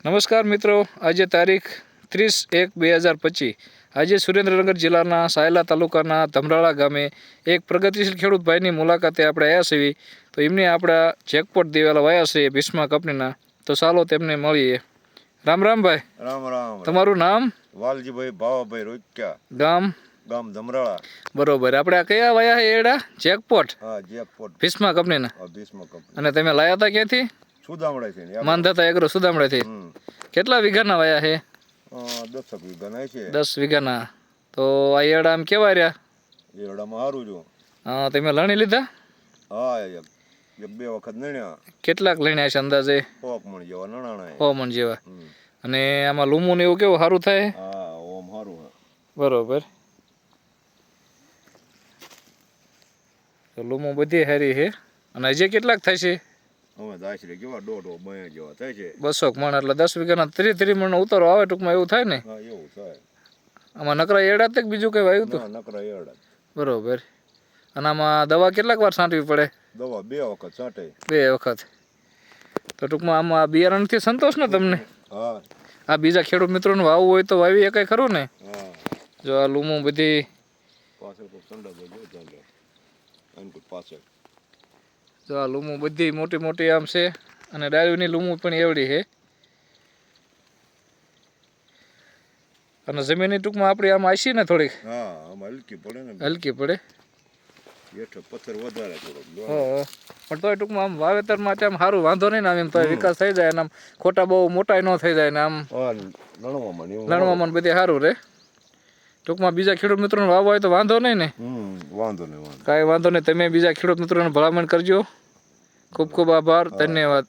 નમસ્કાર મિત્રો, આજે તારીખ 30/1/2025 આજે સુરેન્દ્રનગર જિલ્લાના સાયલા તાલુકાના ધમરાળા ગામે એક પ્રગતિશીલ ખેડૂત ભાઈની મુલાકાતે આપણે આવ્યા છીએ. તો એમને આપણા જેકપોટ દિવેલા વાયા છે ભીષ્મા કંપનીના. તો ચાલો તેમને મળીએ. રામ રામ ભાઈ. રામ રામ. તમારું નામ? વાલજીભાઈ ભાવાભાઈ રોક્યા. ગામ? ગામ ધમરાળા. બરોબર. આપણે આ કયા વાયા છે એડા? જેકપોટ. હા, જેકપોટ ભીષ્મા કંપનીના. હા, ભીષ્મા કંપની. અને તમે લાયા હતા ક્યાંથી? સુદામડા છે ને. માનધાતા એગ્રો સુદામડાથી. કેટલા વીઘાના વાયા છે? 10 વીઘાના છે. 10 વીઘાના. તો આ એડા આમ કેવા રહ્યા? એરડામાં સારું જો. હા, તમે લણી લીધા? હા, એક બે વખત નણ્યા. કેટલાક લણ્યા છે અંદાજે? 100 મણ જેવા નણાણા. 100 મણ જેવા. અને આમાં લૂમું ને એવું કેવું સારું થાય? હા, ઓમ સારું. બરોબર. તો લૂમું બધી સારી છે. અને હજી કેટલાક થાય છે? અમે દાસરી કેવા 1.5 2 જેવા થાય છે. 200 મણ એટલે 10 વીઘાના 30 મણનો ઉતારો આવે ટૂંકમાં, એવું થાય ને? હા, એવું થાય. આમાં નકરા એડા જ બીજું કંઈ વાવ્યું હતું? ના, નકરા એરડા. બરોબર. અને આમાં દવા કેટલાક વાર છાંટવી પડે? દવા 2 વખત છાંટે. 2 વખત. તો ટૂંકમાં આમાં બિયારણથી સંતોષ ને તમને? હા. આ બીજા ખેડૂત મિત્રોને વાવવું હોય તો વાવી એકાય ખરું ને? હા. જો આ લૂમું બધી પાછળ તો ઠંડા બધું ચાલે. અને પાછળ જો આ લૂમું બધી મોટી મોટી આમ છે. અને ડાળીની લૂમું પણ એવડી છે. અને જમીનની ટૂંકમાં આપણી આમ આશી ને થોડીક. હા, આમાં હલકી પડે ને. હલકી પડે. હેઠો પથ્થર વધારે થોડોક. પણ તોય ટૂંકમાં આમ વાવેતર માટે આમ સારું, વાંધો નહીં ને આમ, એમ તો વિકાસ થઈ જાય ને આમ ખોટા બહુ મોટા ન થઈ જાય ને આમ લણવામાં બધી સારું રહે. ટૂંકમાં બીજા ખેડૂત મિત્રોને વાવવા હોય તો વાંધો નહીં ને? વાંધો નહીં. કાંઈ વાંધો નહીં. તમે બીજા ખેડૂત મિત્રોને ભલામણ કરજો. ખૂબ ખૂબ આભાર. ધન્યવાદ.